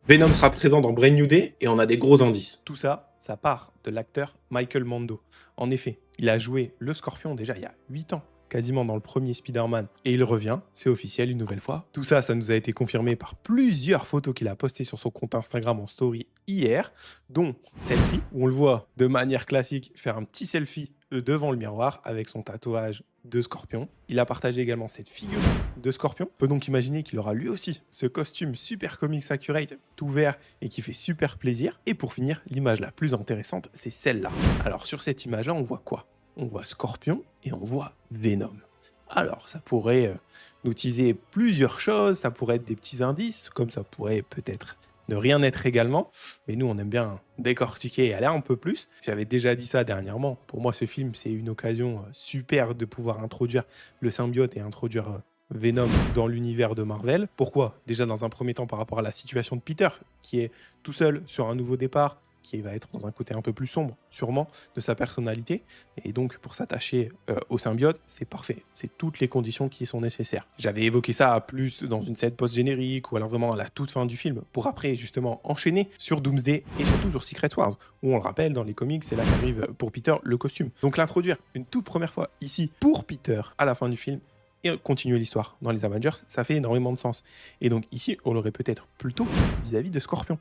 Venom sera présent dans Brand New Day et on a des gros indices. Tout ça, ça part de l'acteur Michael Mando. En effet, il a joué le Scorpion déjà il y a 8 ans, quasiment dans le premier Spider-Man, et il revient, c'est officiel une nouvelle fois. Tout ça, ça nous a été confirmé par plusieurs photos qu'il a postées sur son compte Instagram en story hier, dont celle-ci, où on le voit de manière classique faire un petit selfie devant le miroir avec son tatouage de Scorpion. Il a partagé également cette figure de Scorpion. On peut donc imaginer qu'il aura lui aussi ce costume super comics accurate, tout vert et qui fait super plaisir. Et pour finir, l'image la plus intéressante, c'est celle-là. Alors sur cette image-là, on voit quoi? On voit Scorpion et on voit Venom. Alors ça pourrait nous teaser plusieurs choses, ça pourrait être des petits indices, comme ça pourrait peut-être ne rien être également, mais nous on aime bien décortiquer et aller un peu plus. J'avais déjà dit ça dernièrement, pour moi ce film c'est une occasion super de pouvoir introduire le symbiote et introduire Venom dans l'univers de Marvel. Pourquoi? Déjà dans un premier temps par rapport à la situation de Peter, qui est tout seul sur un nouveau départ, qui va être dans un côté un peu plus sombre, sûrement, de sa personnalité. Et donc, pour s'attacher au symbiote, c'est parfait. C'est toutes les conditions qui sont nécessaires. J'avais évoqué ça plus dans une scène post-générique ou alors vraiment à la toute fin du film, pour après, justement, enchaîner sur Doomsday et surtout sur Secret Wars, où on le rappelle, dans les comics, c'est là qu'arrive pour Peter le costume. Donc, l'introduire une toute première fois ici pour Peter à la fin du film, et continuer l'histoire dans les Avengers, ça fait énormément de sens. Et donc ici, on l'aurait peut-être plutôt vis-à-vis de Scorpion.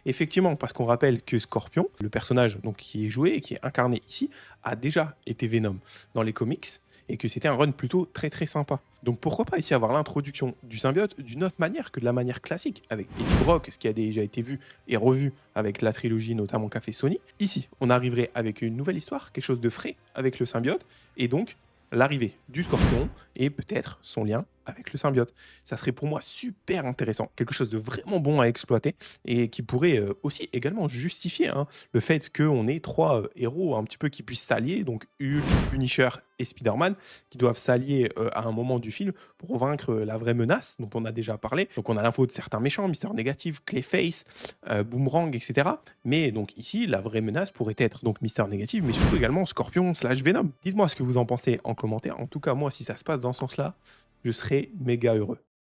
Effectivement, parce qu'on rappelle que Scorpion, le personnage donc, qui est joué et qui est incarné ici, a déjà été Venom dans les comics, et que c'était un run plutôt très très sympa. Donc pourquoi pas ici avoir l'introduction du symbiote d'une autre manière que de la manière classique, avec Eddie Brock, ce qui a déjà été vu et revu avec la trilogie notamment qu'a fait Sony. Ici, on arriverait avec une nouvelle histoire, quelque chose de frais avec le symbiote, et donc l'arrivée du Scorpion et peut-être son lien avec le symbiote. Ça serait pour moi super intéressant, quelque chose de vraiment bon à exploiter et qui pourrait aussi également justifier le fait qu'on ait trois héros un petit peu qui puissent s'allier, donc Hulk, Punisher et Spider-Man, qui doivent s'allier à un moment du film pour vaincre la vraie menace dont on a déjà parlé. Donc on a l'info de certains méchants, Mister Négatif, Clayface, Boomerang, etc. Mais donc ici, la vraie menace pourrait être donc Mister Négatif, mais surtout également Scorpion slash Venom. Dites-moi ce que vous en pensez en commentaire. En tout cas, moi, si ça se passe dans ce sens-là, je serais méga heureux.